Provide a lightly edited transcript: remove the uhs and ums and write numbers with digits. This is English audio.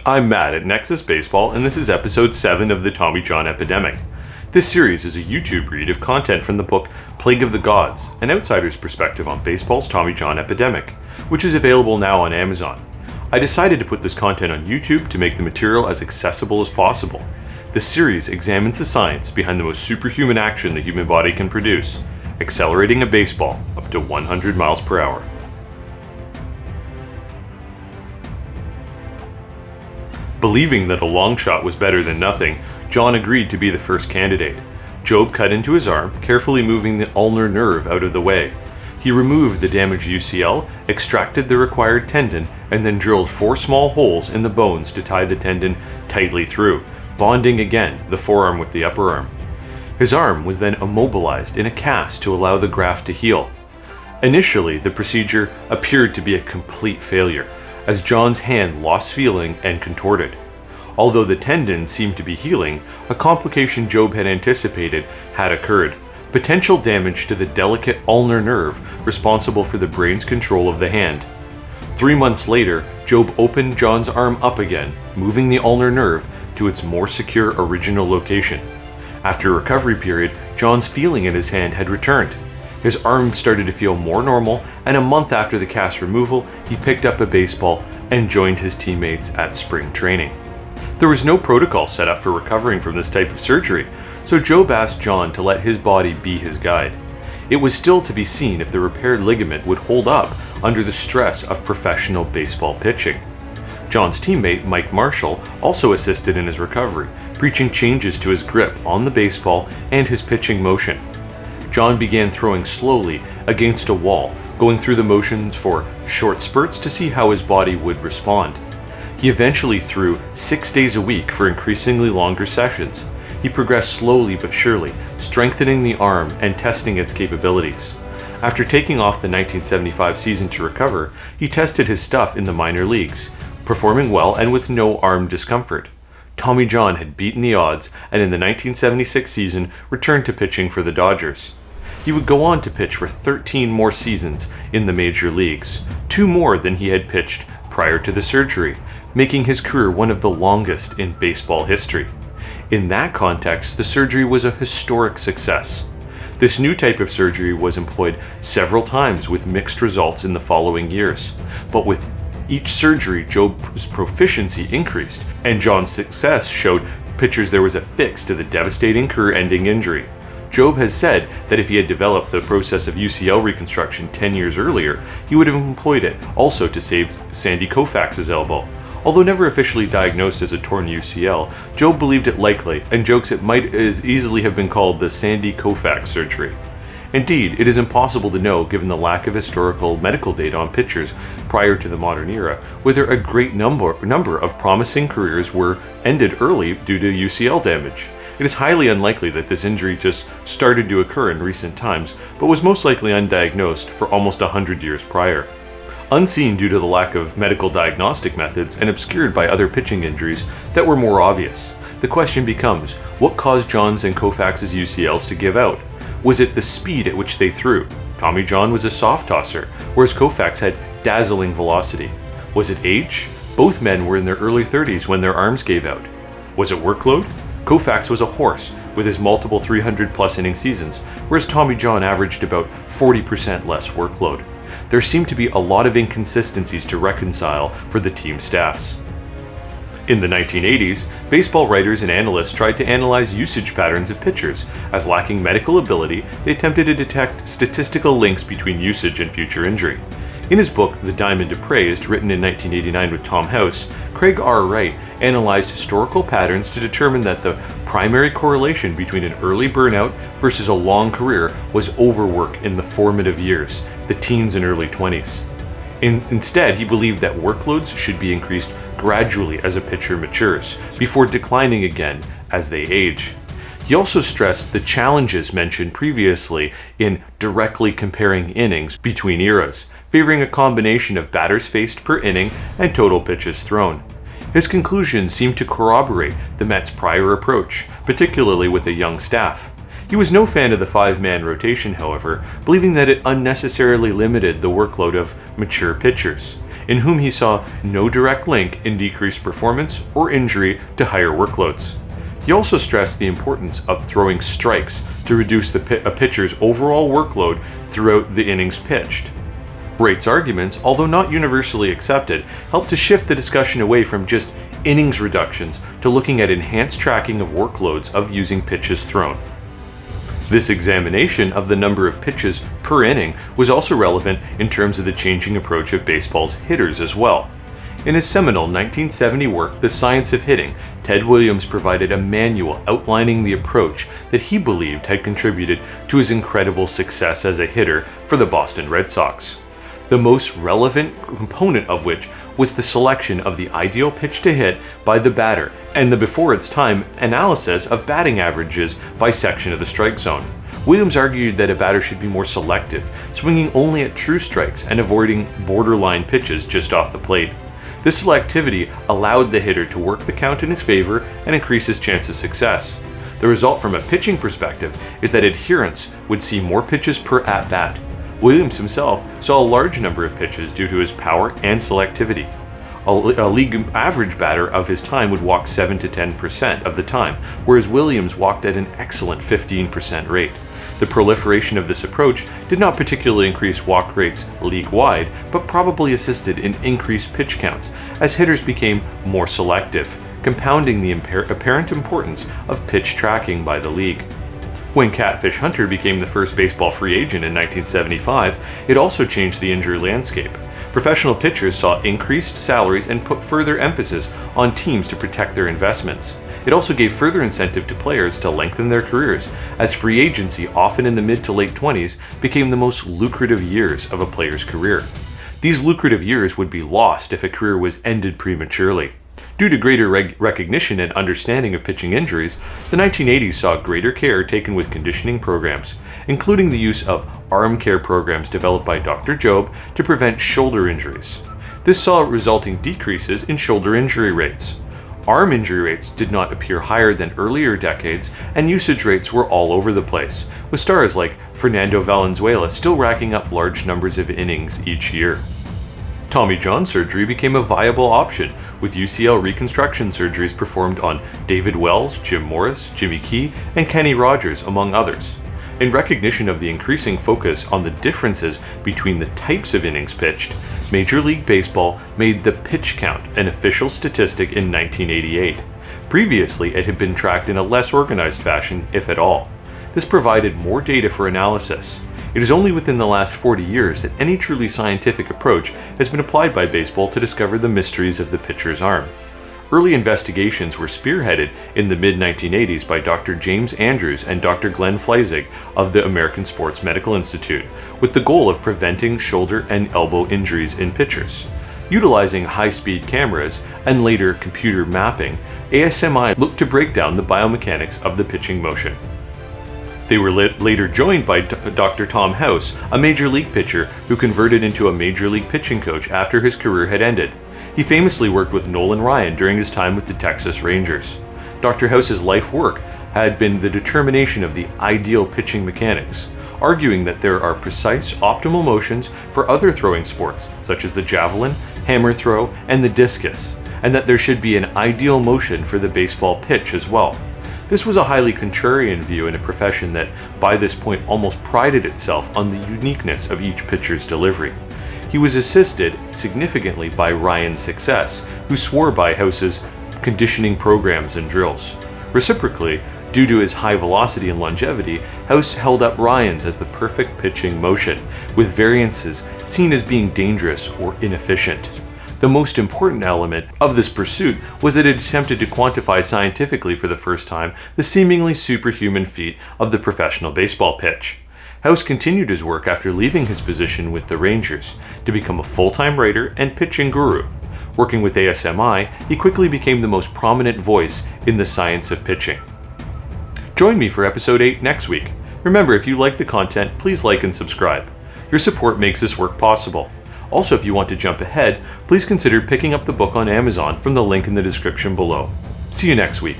I'm Matt at Nexus Baseball, and this is episode 7 of the Tommy John Epidemic. This series is a YouTube read of content from the book Plague of the Gods, an outsider's perspective on baseball's Tommy John epidemic, which is available now on Amazon. I decided to put this content on YouTube to make the material as accessible as possible. This series examines the science behind the most superhuman action the human body can produce, accelerating a baseball up to 100 miles per hour. Believing that a long shot was better than nothing, John agreed to be the first candidate. Job cut into his arm, carefully moving the ulnar nerve out of the way. He removed the damaged UCL, extracted the required tendon, and then drilled 4 small holes in the bones to tie the tendon tightly through, bonding again the forearm with the upper arm. His arm was then immobilized in a cast to allow the graft to heal. Initially, the procedure appeared to be a complete failure, as John's hand lost feeling and contorted. Although the tendon seemed to be healing, a complication Job had anticipated had occurred: potential damage to the delicate ulnar nerve responsible for the brain's control of the hand. 3 months later, Job opened John's arm up again, moving the ulnar nerve to its more secure original location. After a recovery period, John's feeling in his hand had returned. His arm started to feel more normal, and a month after the cast removal, he picked up a baseball and joined his teammates at spring training. There was no protocol set up for recovering from this type of surgery, so Job asked John to let his body be his guide. It was still to be seen if the repaired ligament would hold up under the stress of professional baseball pitching. John's teammate, Mike Marshall, also assisted in his recovery, preaching changes to his grip on the baseball and his pitching motion. John began throwing slowly against a wall, going through the motions for short spurts to see how his body would respond. He eventually threw 6 days a week for increasingly longer sessions. He progressed slowly but surely, strengthening the arm and testing its capabilities. After taking off the 1975 season to recover, he tested his stuff in the minor leagues, performing well and with no arm discomfort. Tommy John had beaten the odds, and in the 1976 season returned to pitching for the Dodgers. He would go on to pitch for 13 more seasons in the major leagues, 2 more than he had pitched prior to the surgery, making his career one of the longest in baseball history. In that context, the surgery was a historic success. This new type of surgery was employed several times with mixed results in the following years, but with each surgery, Job's proficiency increased, and John's success showed pitchers there was a fix to the devastating career-ending injury. Job has said that if he had developed the process of UCL reconstruction 10 years earlier, he would have employed it also to save Sandy Koufax's elbow. Although never officially diagnosed as a torn UCL, Job believed it likely and jokes it might as easily have been called the Sandy Koufax surgery. Indeed, it is impossible to know, given the lack of historical medical data on pitchers prior to the modern era, whether a great number of promising careers were ended early due to UCL damage. It is highly unlikely that this injury just started to occur in recent times, but was most likely undiagnosed for almost 100 years prior. Unseen due to the lack of medical diagnostic methods and obscured by other pitching injuries that were more obvious, the question becomes, what caused John's and Koufax's UCLs to give out? Was it the speed at which they threw? Tommy John was a soft tosser, whereas Koufax had dazzling velocity. Was it age? Both men were in their early 30s when their arms gave out. Was it workload? Koufax was a horse with his multiple 300-plus inning seasons, whereas Tommy John averaged about 40% less workload. There seemed to be a lot of inconsistencies to reconcile for the team staffs. In the 1980s, baseball writers and analysts tried to analyze usage patterns of pitchers. As lacking medical ability, they attempted to detect statistical links between usage and future injury. In his book, The Diamond Appraised, written in 1989 with Tom House, Craig R. Wright analyzed historical patterns to determine that the primary correlation between an early burnout versus a long career was overwork in the formative years, the teens and early 20s. Instead, he believed that workloads should be increased gradually as a pitcher matures, before declining again as they age. He also stressed the challenges mentioned previously in directly comparing innings between eras, favoring a combination of batters faced per inning and total pitches thrown. His conclusions seemed to corroborate the Mets' prior approach, particularly with a young staff. He was no fan of the 5-man rotation, however, believing that it unnecessarily limited the workload of mature pitchers. in whom he saw no direct link in decreased performance or injury to higher workloads. He also stressed the importance of throwing strikes to reduce a pitcher's overall workload throughout the innings pitched. Wright's arguments, although not universally accepted, helped to shift the discussion away from just innings reductions to looking at enhanced tracking of workloads of using pitches thrown. This examination of the number of pitches per inning was also relevant in terms of the changing approach of baseball's hitters as well. In his seminal 1970 work, The Science of Hitting, Ted Williams provided a manual outlining the approach that he believed had contributed to his incredible success as a hitter for the Boston Red Sox. The most relevant component of which was the selection of the ideal pitch to hit by the batter and the before its time analysis of batting averages by section of the strike zone. Williams argued that a batter should be more selective, swinging only at true strikes and avoiding borderline pitches just off the plate. This selectivity allowed the hitter to work the count in his favor and increase his chance of success. The result from a pitching perspective is that adherents would see more pitches per at-bat. Williams himself saw a large number of pitches due to his power and selectivity. A league average batter of his time would walk 7 to 10% of the time, whereas Williams walked at an excellent 15% rate. The proliferation of this approach did not particularly increase walk rates league-wide, but probably assisted in increased pitch counts as hitters became more selective, compounding the apparent importance of pitch tracking by the league. When Catfish Hunter became the first baseball free agent in 1975, it also changed the injury landscape. Professional pitchers saw increased salaries and put further emphasis on teams to protect their investments. It also gave further incentive to players to lengthen their careers, as free agency, often in the mid to late 20s, became the most lucrative years of a player's career. These lucrative years would be lost if a career was ended prematurely. Due to greater recognition and understanding of pitching injuries, the 1980s saw greater care taken with conditioning programs, including the use of arm care programs developed by Dr. Jobe to prevent shoulder injuries. This saw resulting decreases in shoulder injury rates. Arm injury rates did not appear higher than earlier decades, and usage rates were all over the place, with stars like Fernando Valenzuela still racking up large numbers of innings each year. Tommy John surgery became a viable option, with UCL reconstruction surgeries performed on David Wells, Jim Morris, Jimmy Key, and Kenny Rogers, among others. In recognition of the increasing focus on the differences between the types of innings pitched, Major League Baseball made the pitch count an official statistic in 1988. Previously, it had been tracked in a less organized fashion, if at all. This provided more data for analysis. It is only within the last 40 years that any truly scientific approach has been applied by baseball to discover the mysteries of the pitcher's arm. Early investigations were spearheaded in the mid-1980s by Dr. James Andrews and Dr. Glenn Fleisig of the American Sports Medical Institute, with the goal of preventing shoulder and elbow injuries in pitchers. Utilizing high-speed cameras and later computer mapping, ASMI looked to break down the biomechanics of the pitching motion. They were later joined by Dr. Tom House, a major league pitcher who converted into a major league pitching coach after his career had ended. He famously worked with Nolan Ryan during his time with the Texas Rangers. Dr. House's life work had been the determination of the ideal pitching mechanics, arguing that there are precise optimal motions for other throwing sports, such as the javelin, hammer throw, and the discus, and that there should be an ideal motion for the baseball pitch as well. This was a highly contrarian view in a profession that, by this point, almost prided itself on the uniqueness of each pitcher's delivery. He was assisted significantly by Ryan's success, who swore by House's conditioning programs and drills. Reciprocally, due to his high velocity and longevity, House held up Ryan's as the perfect pitching motion, with variances seen as being dangerous or inefficient. The most important element of this pursuit was that it attempted to quantify scientifically for the first time the seemingly superhuman feat of the professional baseball pitch. House continued his work after leaving his position with the Rangers to become a full-time writer and pitching guru. Working with ASMI, he quickly became the most prominent voice in the science of pitching. Join me for episode 8 next week. Remember, if you like the content, please like and subscribe. Your support makes this work possible. Also, if you want to jump ahead, please consider picking up the book on Amazon from the link in the description below. See you next week.